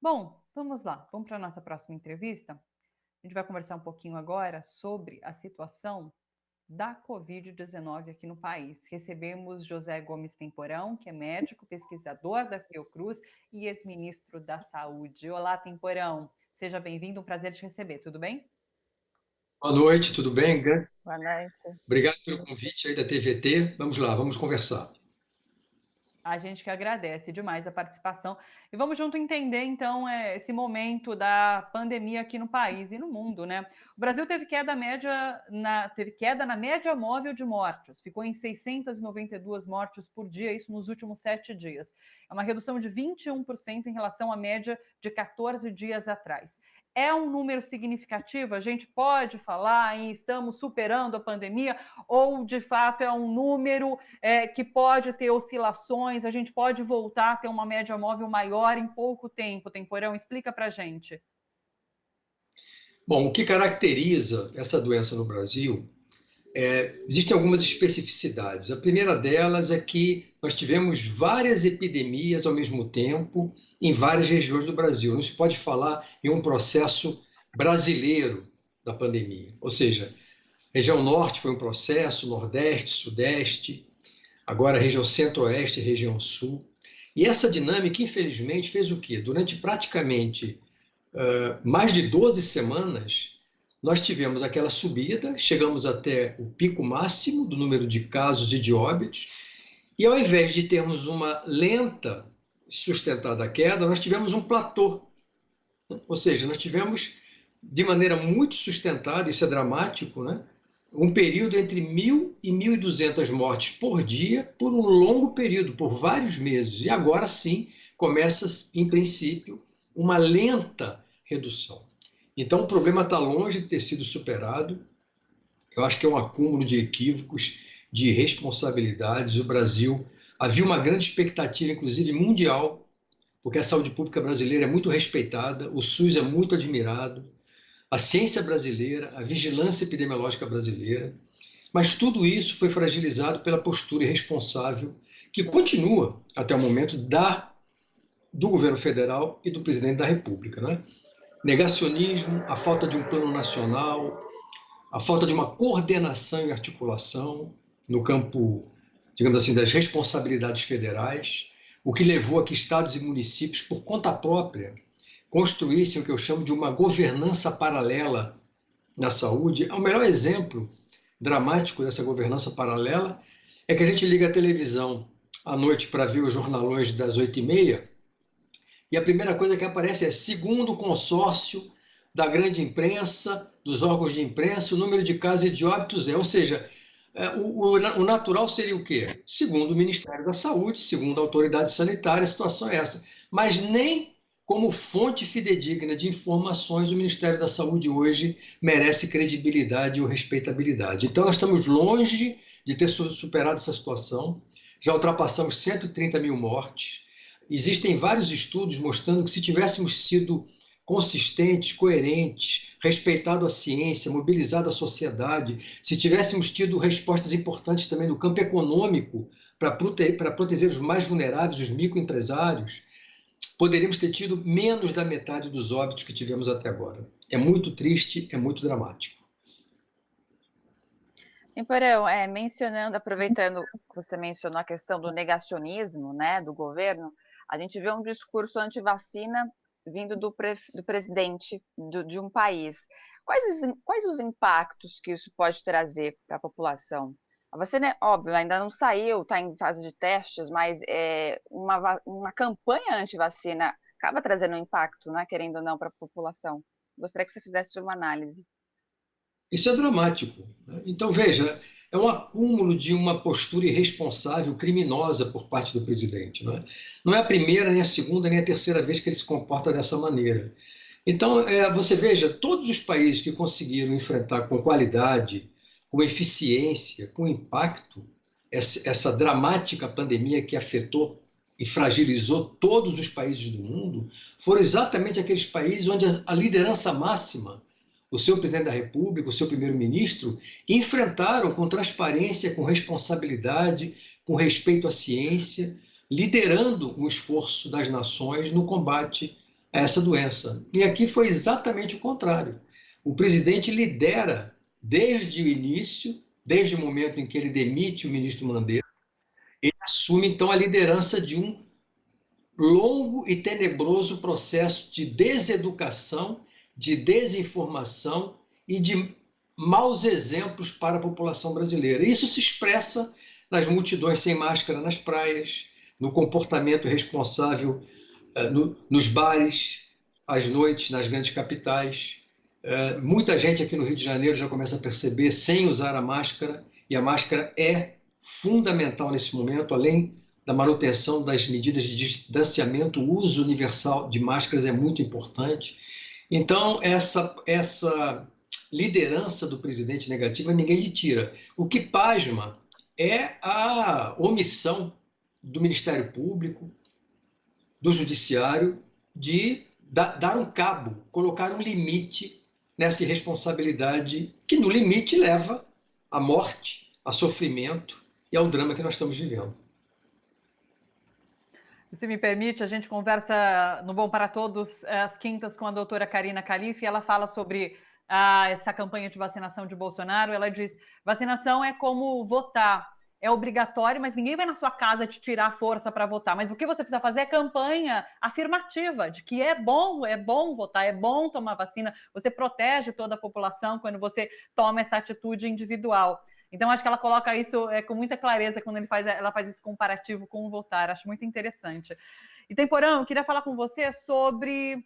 Bom, vamos lá, vamos para a nossa próxima entrevista. A gente vai conversar um pouquinho agora sobre a situação da Covid-19 aqui no país. Recebemos José Gomes Temporão, que é médico, pesquisador da Fiocruz e ex-ministro da Saúde. Olá, Temporão, seja bem-vindo, um prazer te receber, tudo bem? Boa noite, tudo bem? Boa noite. Obrigado pelo convite aí da TVT. Vamos lá, vamos conversar. A gente que agradece demais a participação. E vamos junto entender, então, esse momento da pandemia aqui no país e no mundo, né? O Brasil teve queda na média móvel de mortes, ficou em 692 mortes por dia, isso nos últimos 7 dias. É uma redução de 21% em relação à média de 14 dias atrás. É um número significativo? A gente pode falar em estamos superando a pandemia ou, de fato, é um número que pode ter oscilações, a gente pode voltar a ter uma média móvel maior em pouco tempo? Temporão, explica para a gente. Bom, o que caracteriza essa doença no Brasil existem algumas especificidades. A primeira delas é que nós tivemos várias epidemias ao mesmo tempo em várias regiões do Brasil. Não se pode falar em um processo brasileiro da pandemia. Ou seja, região norte foi um processo, nordeste, sudeste, agora a região centro-oeste e região sul. E essa dinâmica, infelizmente, fez o quê? Durante praticamente mais de 12 semanas, nós tivemos aquela subida, chegamos até o pico máximo do número de casos e de óbitos, e ao invés de termos uma lenta, sustentada queda, nós tivemos um platô. Ou seja, nós tivemos de maneira muito sustentada, isso é dramático, né? Um período entre 1.000 e 1.200 mortes por dia, por um longo período, por vários meses. E agora sim começa, em princípio, uma lenta redução. Então o problema está longe de ter sido superado. Eu acho que é um acúmulo de equívocos, de irresponsabilidades. O Brasil, havia uma grande expectativa, inclusive mundial, porque a saúde pública brasileira é muito respeitada, o SUS é muito admirado, a ciência brasileira, a vigilância epidemiológica brasileira, mas tudo isso foi fragilizado pela postura irresponsável que continua até o momento do governo federal e do presidente da República, né? Negacionismo, a falta de um plano nacional, a falta de uma coordenação e articulação no campo, digamos assim, das responsabilidades federais, o que levou a que estados e municípios, por conta própria, construíssem o que eu chamo de uma governança paralela na saúde. O melhor exemplo dramático dessa governança paralela é que a gente liga a televisão à noite para ver os jornalões das 8h30 e a primeira coisa que aparece é segundo o consórcio da grande imprensa, dos órgãos de imprensa, o número de casos e de óbitos ou seja, o natural seria o quê? Segundo o Ministério da Saúde, segundo a autoridade sanitária, a situação é essa. Mas nem como fonte fidedigna de informações o Ministério da Saúde hoje merece credibilidade ou respeitabilidade. Então nós estamos longe de ter superado essa situação, já ultrapassamos 130 mil mortes, existem vários estudos mostrando que se tivéssemos sido consistentes, coerentes, respeitado a ciência, mobilizado a sociedade, se tivéssemos tido respostas importantes também no campo econômico para proteger os mais vulneráveis, os microempresários, poderíamos ter tido menos da metade dos óbitos que tivemos até agora. É muito triste, é muito dramático. Temporão, aproveitando que você mencionou a questão do negacionismo, né, do governo, a gente vê um discurso anti-vacina vindo do presidente de um país. Quais os impactos que isso pode trazer para a população? A vacina, óbvio, ainda não saiu, está em fase de testes, mas uma campanha anti-vacina acaba trazendo um impacto, né, querendo ou não, para a população. Gostaria que você fizesse uma análise. Isso é dramático. Então, veja, é um acúmulo de uma postura irresponsável, criminosa por parte do presidente. Não é a primeira, nem a segunda, nem a terceira vez que ele se comporta dessa maneira. Então, você veja, todos os países que conseguiram enfrentar com qualidade, com eficiência, com impacto, essa dramática pandemia que afetou e fragilizou todos os países do mundo, foram exatamente aqueles países onde a liderança máxima, o seu presidente da República, o seu primeiro-ministro, enfrentaram com transparência, com responsabilidade, com respeito à ciência, liderando o esforço das nações no combate a essa doença. E aqui foi exatamente o contrário. O presidente lidera desde o início, desde o momento em que ele demite o ministro Mandetta, ele assume então a liderança de um longo e tenebroso processo de deseducação, de desinformação e de maus exemplos para a população brasileira. Isso se expressa nas multidões sem máscara nas praias, no comportamento irresponsável nos bares, às noites, nas grandes capitais. Muita gente aqui no Rio de Janeiro já começa a perceber sem usar a máscara, e a máscara é fundamental nesse momento, além da manutenção das medidas de distanciamento, o uso universal de máscaras é muito importante. Então, essa liderança do presidente negativa ninguém lhe tira. O que pasma é a omissão do Ministério Público, do Judiciário, de dar um cabo, colocar um limite nessa irresponsabilidade que, no limite, leva à morte, a sofrimento e ao drama que nós estamos vivendo. Se me permite, a gente conversa no Bom para Todos às quintas com a doutora Karina Calife, e ela fala sobre essa campanha de vacinação de Bolsonaro. Ela diz: vacinação é como votar, é obrigatório, mas ninguém vai na sua casa te tirar a força para votar. Mas o que você precisa fazer é campanha afirmativa de que é bom votar, é bom tomar vacina. Você protege toda a população quando você toma essa atitude individual. Então, acho que ela coloca isso com muita clareza quando ela faz esse comparativo com o votar. Acho muito interessante. E, Temporão, eu queria falar com você sobre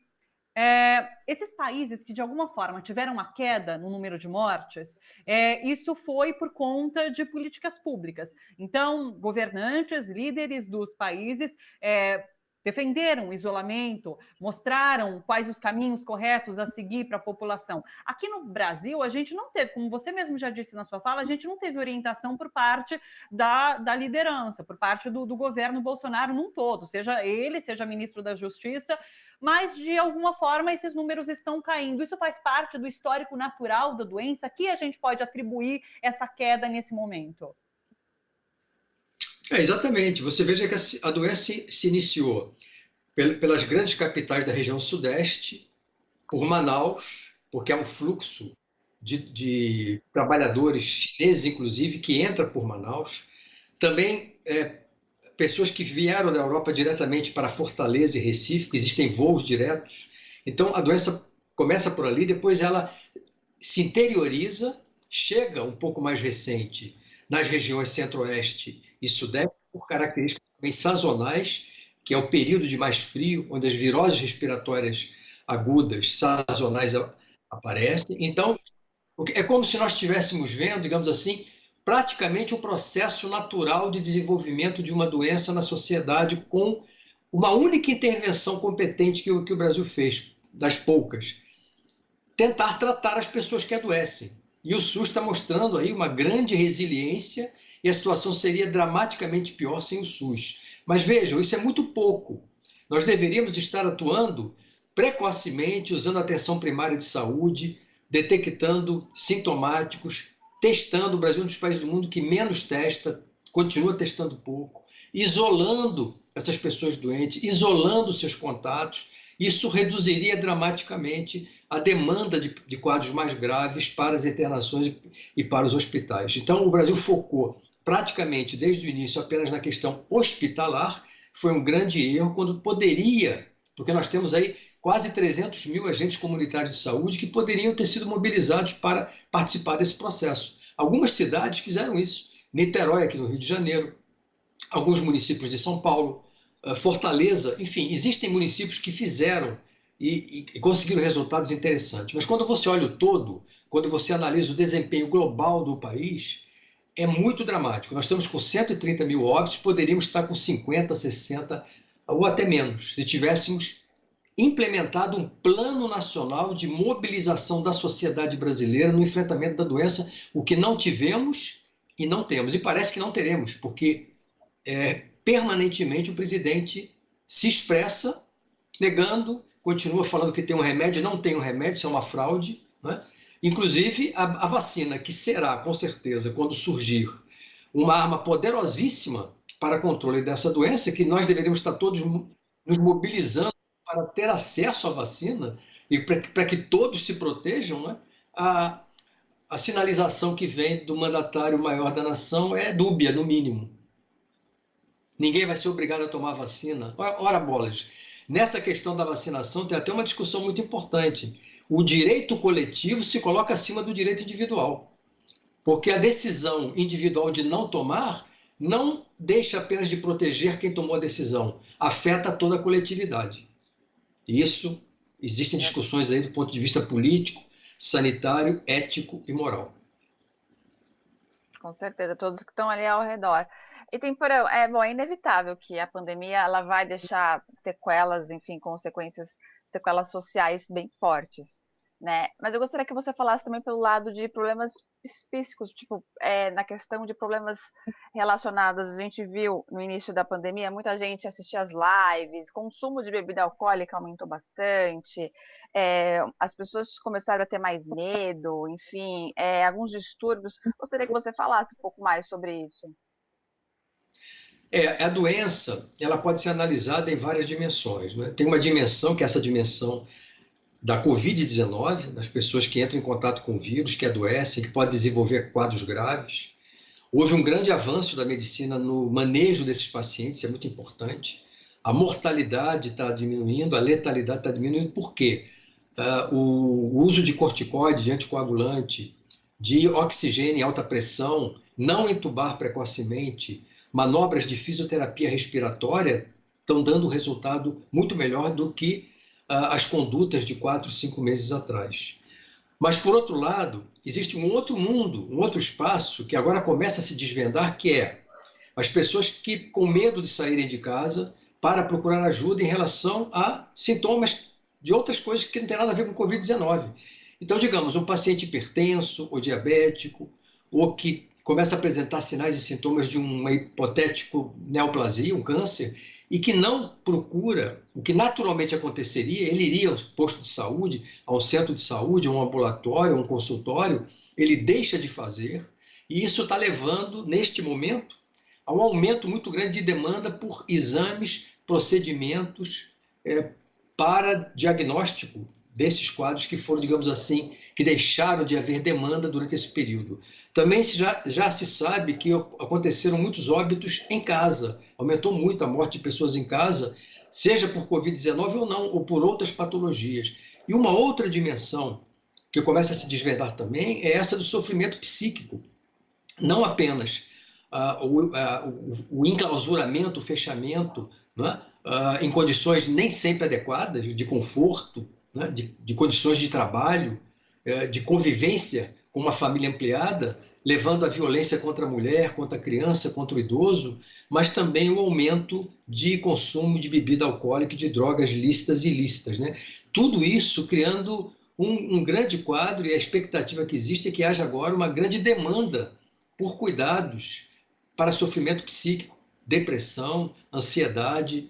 esses países que, de alguma forma, tiveram uma queda no número de mortes. Isso foi por conta de políticas públicas. Então, governantes, líderes dos países defenderam o isolamento, mostraram quais os caminhos corretos a seguir para a população. Aqui no Brasil, a gente não teve, como você mesmo já disse na sua fala, a gente não teve orientação por parte da liderança, por parte do governo Bolsonaro num todo, seja ele, seja ministro da Justiça, mas, de alguma forma, esses números estão caindo. Isso faz parte do histórico natural da doença? Que a gente pode atribuir essa queda nesse momento? Exatamente. Você veja que a doença se iniciou pelas grandes capitais da região sudeste, por Manaus, porque há um fluxo de trabalhadores chineses, inclusive, que entra por Manaus. Também pessoas que vieram da Europa diretamente para Fortaleza e Recife, que existem voos diretos. Então, a doença começa por ali, depois ela se interioriza, chega um pouco mais recente nas regiões centro-oeste e sudeste, por características também sazonais, que é o período de mais frio, onde as viroses respiratórias agudas, sazonais, aparecem. Então, é como se nós estivéssemos vendo, digamos assim, praticamente o processo natural de desenvolvimento de uma doença na sociedade, com uma única intervenção competente que o Brasil fez, das poucas: tentar tratar as pessoas que adoecem. E o SUS está mostrando aí uma grande resiliência, e a situação seria dramaticamente pior sem o SUS. Mas vejam, isso é muito pouco. Nós deveríamos estar atuando precocemente, usando a atenção primária de saúde, detectando sintomáticos, testando. O Brasil é um dos países do mundo que menos testa, continua testando pouco, isolando essas pessoas doentes, isolando seus contatos. Isso reduziria dramaticamente a demanda de quadros mais graves para as internações e para os hospitais. Então, o Brasil focou praticamente desde o início apenas na questão hospitalar. Foi um grande erro, quando poderia, porque nós temos aí quase 300 mil agentes comunitários de saúde que poderiam ter sido mobilizados para participar desse processo. Algumas cidades fizeram isso. Niterói, aqui no Rio de Janeiro, alguns municípios de São Paulo, Fortaleza, enfim, existem municípios que fizeram e conseguiram resultados interessantes. Mas quando você olha o todo, quando você analisa o desempenho global do país, é muito dramático. Nós estamos com 130 mil óbitos, poderíamos estar com 50, 60 ou até menos, se tivéssemos implementado um plano nacional de mobilização da sociedade brasileira no enfrentamento da doença, o que não tivemos e não temos. E parece que não teremos, porque permanentemente o presidente se expressa negando, continua falando que tem um remédio, não tem um remédio, isso é uma fraude, né? Inclusive a vacina, que será, com certeza, quando surgir, uma arma poderosíssima para controle dessa doença, que nós deveríamos estar todos nos mobilizando para ter acesso à vacina e para que todos se protejam, né, a, a sinalização que vem do mandatário maior da nação é dúbia, no mínimo. Ninguém vai ser obrigado a tomar vacina. Ora bolas. Nessa questão da vacinação tem até uma discussão muito importante. O direito coletivo se coloca acima do direito individual, porque a decisão individual de não tomar não deixa apenas de proteger quem tomou a decisão, afeta toda a coletividade. E isso, existem discussões aí do ponto de vista político, sanitário, ético e moral. Com certeza, todos que estão ali ao redor. E temporão, é inevitável que a pandemia ela vai deixar sequelas, enfim, consequências, sequelas sociais bem fortes, né? Mas eu gostaria que você falasse também pelo lado de problemas específicos, tipo, na questão de problemas relacionados, a gente viu no início da pandemia, muita gente assistia às lives, consumo de bebida alcoólica aumentou bastante, as pessoas começaram a ter mais medo, enfim, alguns distúrbios. Gostaria que você falasse um pouco mais sobre isso. A doença, ela pode ser analisada em várias dimensões, né? Tem uma dimensão que é essa dimensão da Covid-19, das pessoas que entram em contato com o vírus, que adoecem, que podem desenvolver quadros graves. Houve um grande avanço da medicina no manejo desses pacientes, isso é muito importante. A mortalidade está diminuindo, a letalidade está diminuindo. Por quê? O uso de corticoide, de anticoagulante, de oxigênio em alta pressão, não entubar precocemente, manobras de fisioterapia respiratória estão dando um resultado muito melhor do que as condutas de 4, 5 meses atrás. Mas, por outro lado, existe um outro mundo, um outro espaço que agora começa a se desvendar, que é as pessoas que, com medo de saírem de casa, para procurar ajuda em relação a sintomas de outras coisas que não tem nada a ver com Covid-19. Então, digamos, um paciente hipertenso ou diabético, ou que começa a apresentar sinais e sintomas de uma hipotético neoplasia, um câncer, e que não procura o que naturalmente aconteceria, ele iria ao posto de saúde, ao centro de saúde, a um ambulatório, a um consultório, ele deixa de fazer, e isso está levando, neste momento, a um aumento muito grande de demanda por exames, procedimentos para diagnóstico desses quadros que foram, digamos assim, que deixaram de haver demanda durante esse período. Também já se sabe que aconteceram muitos óbitos em casa, aumentou muito a morte de pessoas em casa, seja por Covid-19 ou não, ou por outras patologias. E uma outra dimensão que começa a se desvendar também é essa do sofrimento psíquico. Não apenas o enclausuramento, o fechamento, né, em condições nem sempre adequadas, de conforto, né, de condições de trabalho, de convivência com uma família ampliada, levando à violência contra a mulher, contra a criança, contra o idoso, mas também o aumento de consumo de bebida alcoólica e de drogas lícitas e ilícitas. Né? Tudo isso criando um grande quadro, e a expectativa que existe é que haja agora uma grande demanda por cuidados para sofrimento psíquico, depressão, ansiedade.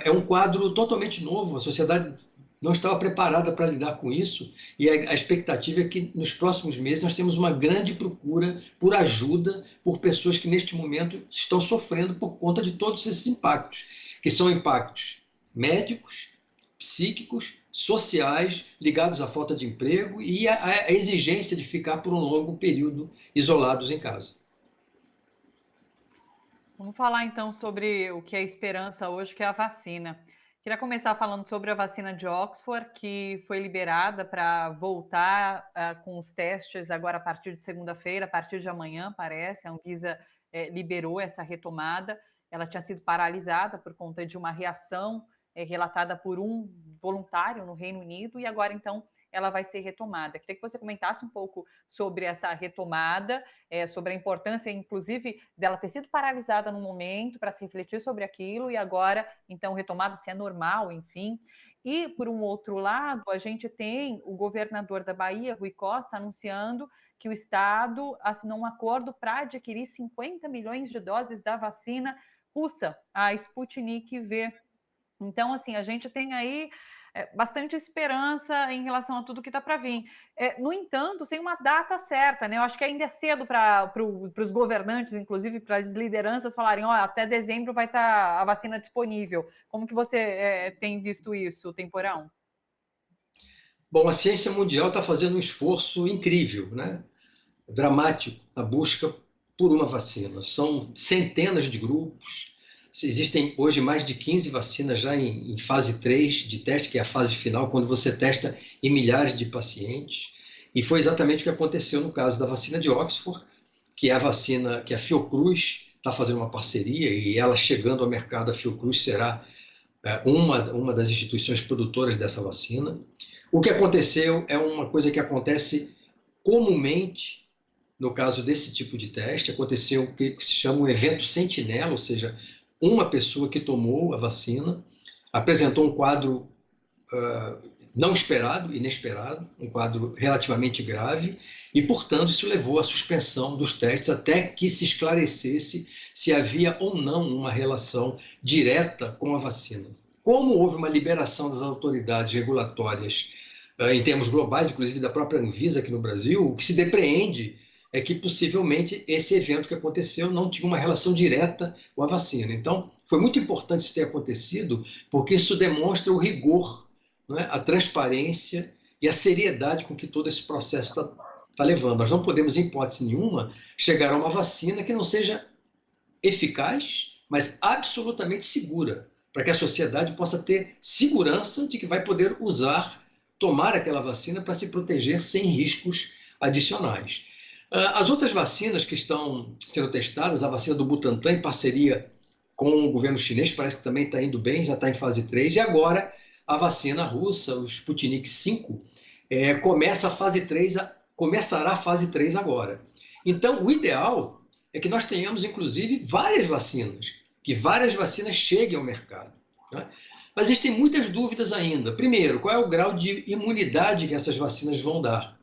É um quadro totalmente novo, a sociedade não estava preparada para lidar com isso, e a expectativa é que nos próximos meses nós temos uma grande procura por ajuda por pessoas que neste momento estão sofrendo por conta de todos esses impactos, que são impactos médicos, psíquicos, sociais, ligados à falta de emprego e à exigência de ficar por um longo período isolados em casa. Vamos falar então sobre o que é esperança hoje, que é a vacina. Queria começar falando sobre a vacina de Oxford, que foi liberada para voltar com os testes agora a partir de segunda-feira, a partir de amanhã, parece. A Anvisa liberou essa retomada. Ela tinha sido paralisada por conta de uma reação relatada por um voluntário no Reino Unido, e agora então ela vai ser retomada. Queria que você comentasse um pouco sobre essa retomada, sobre a importância, inclusive, dela ter sido paralisada no momento para se refletir sobre aquilo e agora, então, retomada, se é normal, enfim. E, por um outro lado, a gente tem o governador da Bahia, Rui Costa, anunciando que o Estado assinou um acordo para adquirir 50 milhões de doses da vacina russa, a Sputnik V. Então, assim, a gente tem aí bastante esperança em relação a tudo que está para vir. No entanto, sem uma data certa, né? Eu acho que ainda é cedo para os governantes, inclusive para as lideranças, falarem: ó, até dezembro vai estar a vacina disponível. Como que você tem visto isso, Temporão? Bom, a ciência mundial está fazendo um esforço incrível, né? Dramático, na busca por uma vacina. São centenas de grupos. Existem hoje mais de 15 vacinas já em fase 3 de teste, que é a fase final, quando você testa em milhares de pacientes. E foi exatamente o que aconteceu no caso da vacina de Oxford, que é a vacina que a Fiocruz está fazendo uma parceria, e ela chegando ao mercado, a Fiocruz será uma das instituições produtoras dessa vacina. O que aconteceu é uma coisa que acontece comumente no caso desse tipo de teste. Aconteceu o que se chama um evento sentinela, ou seja, uma pessoa que tomou a vacina apresentou um quadro não esperado, inesperado, um quadro relativamente grave, e, portanto, isso levou à suspensão dos testes até que se esclarecesse se havia ou não uma relação direta com a vacina. Como houve uma liberação das autoridades regulatórias em termos globais, inclusive da própria Anvisa aqui no Brasil, o que se depreende é que possivelmente esse evento que aconteceu não tinha uma relação direta com a vacina. Então, foi muito importante isso ter acontecido, porque isso demonstra o rigor, não é? A transparência e a seriedade com que todo esse processo está levando. Nós não podemos, em hipótese nenhuma, chegar a uma vacina que não seja eficaz, mas absolutamente segura, para que a sociedade possa ter segurança de que vai poder tomar aquela vacina para se proteger sem riscos adicionais. As outras vacinas que estão sendo testadas, a vacina do Butantan, em parceria com o governo chinês, parece que também está indo bem, já está em fase 3, e agora a vacina russa, o Sputnik V, começará a fase 3 agora. Então, o ideal é que nós tenhamos, inclusive, várias vacinas, que várias vacinas cheguem ao mercado, né? Mas existem muitas dúvidas ainda. Primeiro, qual é o grau de imunidade que essas vacinas vão dar?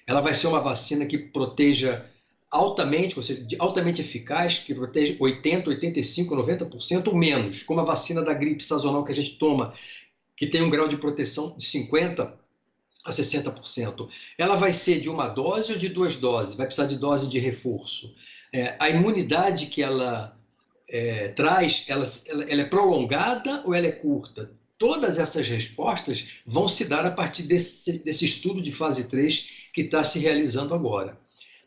Ela vai ser uma vacina que proteja altamente, ou seja, altamente eficaz, que protege 80, 85, 90% ou menos, como a vacina da gripe sazonal que a gente toma, que tem um grau de proteção de 50 a 60%. Ela vai ser de uma dose ou de duas doses? Vai precisar de dose de reforço? A imunidade que ela traz, ela é prolongada ou ela é curta? Todas essas respostas vão se dar a partir desse estudo de fase 3 que está se realizando agora.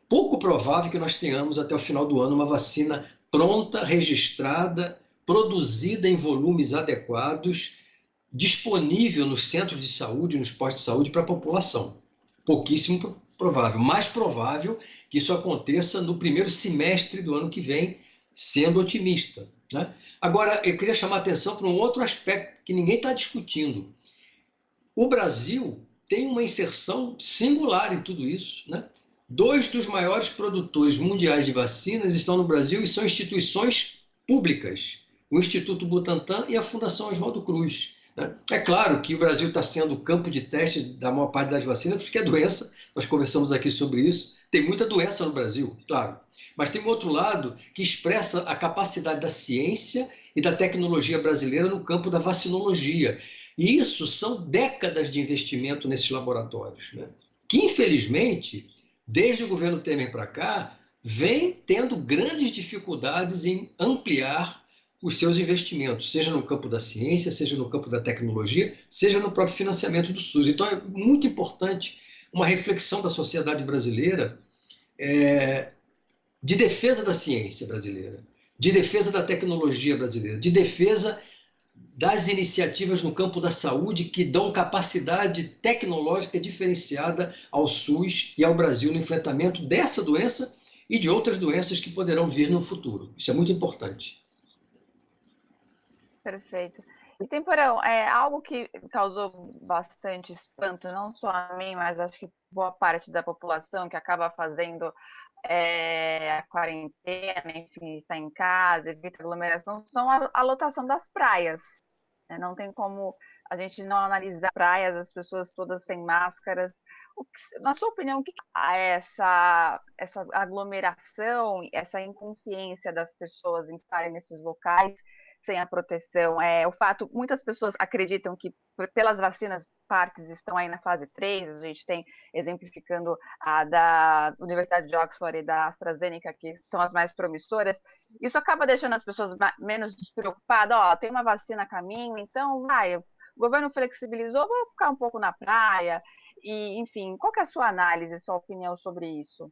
Pouco provável que nós tenhamos até o final do ano uma vacina pronta, registrada, produzida em volumes adequados, disponível nos centros de saúde, nos postos de saúde para a população. Pouquíssimo provável. Mais provável que isso aconteça no primeiro semestre do ano que vem, sendo otimista, né? Agora, eu queria chamar a atenção para um outro aspecto que ninguém está discutindo. O Brasil tem uma inserção singular em tudo isso, né? Dois dos maiores produtores mundiais de vacinas estão no Brasil e são instituições públicas, o Instituto Butantan e a Fundação Oswaldo Cruz, né? É claro que o Brasil está sendo campo de teste da maior parte das vacinas, porque é doença, nós conversamos aqui sobre isso, tem muita doença no Brasil, claro. Mas tem um outro lado que expressa a capacidade da ciência e da tecnologia brasileira no campo da vacinologia. E isso são décadas de investimento nesses laboratórios, né? Que, infelizmente, desde o governo Temer para cá, vem tendo grandes dificuldades em ampliar os seus investimentos, seja no campo da ciência, seja no campo da tecnologia, seja no próprio financiamento do SUS. Então, é muito importante uma reflexão da sociedade brasileira de defesa da ciência brasileira, de defesa da tecnologia brasileira, de defesa das iniciativas no campo da saúde que dão capacidade tecnológica diferenciada ao SUS e ao Brasil no enfrentamento dessa doença e de outras doenças que poderão vir no futuro. Isso é muito importante. Perfeito. E Temporão, é algo que causou bastante espanto, não só a mim, mas acho que boa parte da população que acaba fazendo a quarentena, enfim, está em casa, evita aglomeração, são a lotação das praias, né? Não tem como a gente não analisar praias, as pessoas todas sem máscaras. Na sua opinião, o que é essa aglomeração, essa inconsciência das pessoas em estarem nesses locais sem a proteção? O fato, muitas pessoas acreditam que pelas vacinas, partes estão aí na fase 3, a gente tem, exemplificando a da Universidade de Oxford e da AstraZeneca, que são as mais promissoras, isso acaba deixando as pessoas menos despreocupadas. Tem uma vacina a caminho, então o governo flexibilizou, vou ficar um pouco na praia. E, enfim, qual que é a sua análise, sua opinião sobre isso?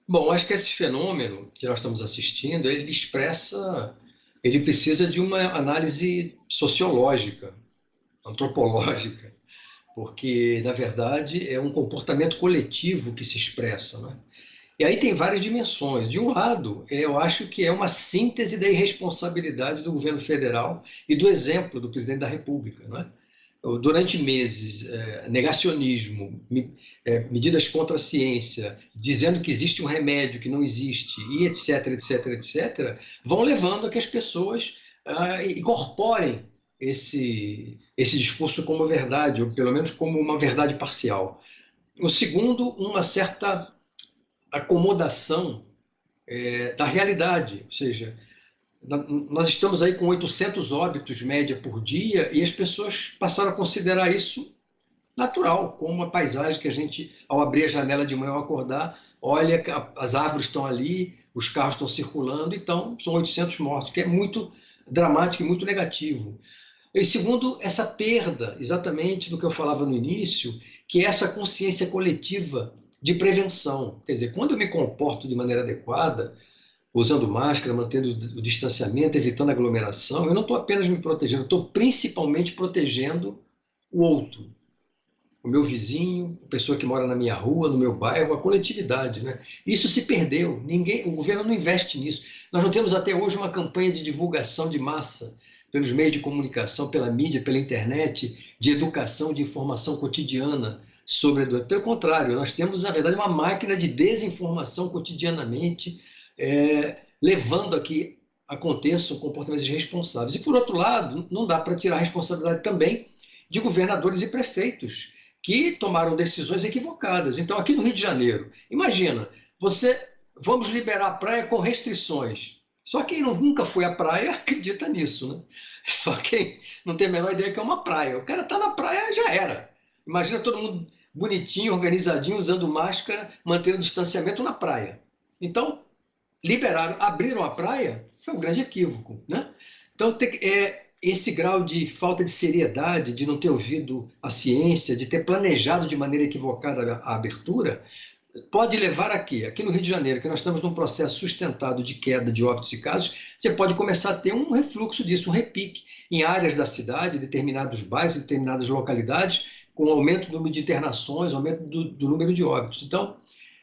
Bom, acho que esse fenômeno que nós estamos assistindo, ele precisa de uma análise sociológica, antropológica, porque, na verdade, é um comportamento coletivo que se expressa, né? E aí tem várias dimensões. De um lado, eu acho que é uma síntese da irresponsabilidade do governo federal e do exemplo do presidente da República, não é? Durante meses, negacionismo, medidas contra a ciência, dizendo que existe um remédio que não existe, e etc, etc, etc, vão levando a que as pessoas incorporem esse discurso como verdade, ou pelo menos como uma verdade parcial. O segundo, uma certa acomodação da realidade, ou seja, nós estamos aí com 800 óbitos média por dia e as pessoas passaram a considerar isso natural, como uma paisagem que a gente, ao abrir a janela de manhã, ao acordar, olha, as árvores estão ali, os carros estão circulando, então são 800 mortos, que é muito dramático e muito negativo. E segundo, essa perda, exatamente do que eu falava no início, que é essa consciência coletiva de prevenção. Quer dizer, quando eu me comporto de maneira adequada, usando máscara, mantendo o distanciamento, evitando aglomeração, eu não estou apenas me protegendo, estou principalmente protegendo o outro, o meu vizinho, a pessoa que mora na minha rua, no meu bairro, a coletividade, né? Isso se perdeu. O governo não investe nisso. Nós não temos até hoje uma campanha de divulgação de massa pelos meios de comunicação, pela mídia, pela internet, de educação, de informação cotidiana sobre a doença. Pelo contrário, nós temos, na verdade, uma máquina de desinformação cotidianamente, levando a que aconteçam comportamentos irresponsáveis. E, por outro lado, não dá para tirar a responsabilidade também de governadores e prefeitos que tomaram decisões equivocadas. Então, aqui no Rio de Janeiro, imagina, vamos liberar a praia com restrições. Só quem nunca foi à praia acredita nisso, né? Só quem não tem a menor ideia que é uma praia. O cara está na praia, já era. Imagina todo mundo bonitinho, organizadinho, usando máscara, mantendo distanciamento na praia. Então, abriram a praia, foi um grande equívoco, né? Então, esse grau de falta de seriedade, de não ter ouvido a ciência, de ter planejado de maneira equivocada a abertura, pode levar aqui no Rio de Janeiro, que nós estamos num processo sustentado de queda de óbitos e casos, você pode começar a ter um refluxo disso, um repique em áreas da cidade, determinados bairros, determinadas localidades, com aumento do número de internações, aumento do número de óbitos. Então,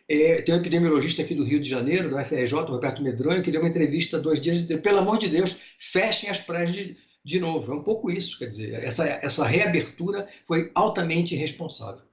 tem um epidemiologista aqui do Rio de Janeiro, do FRJ, o Roberto Medronho, que deu uma entrevista há 2 dias dizendo, pelo amor de Deus, fechem as praias de novo. É um pouco isso, quer dizer, essa reabertura foi altamente irresponsável.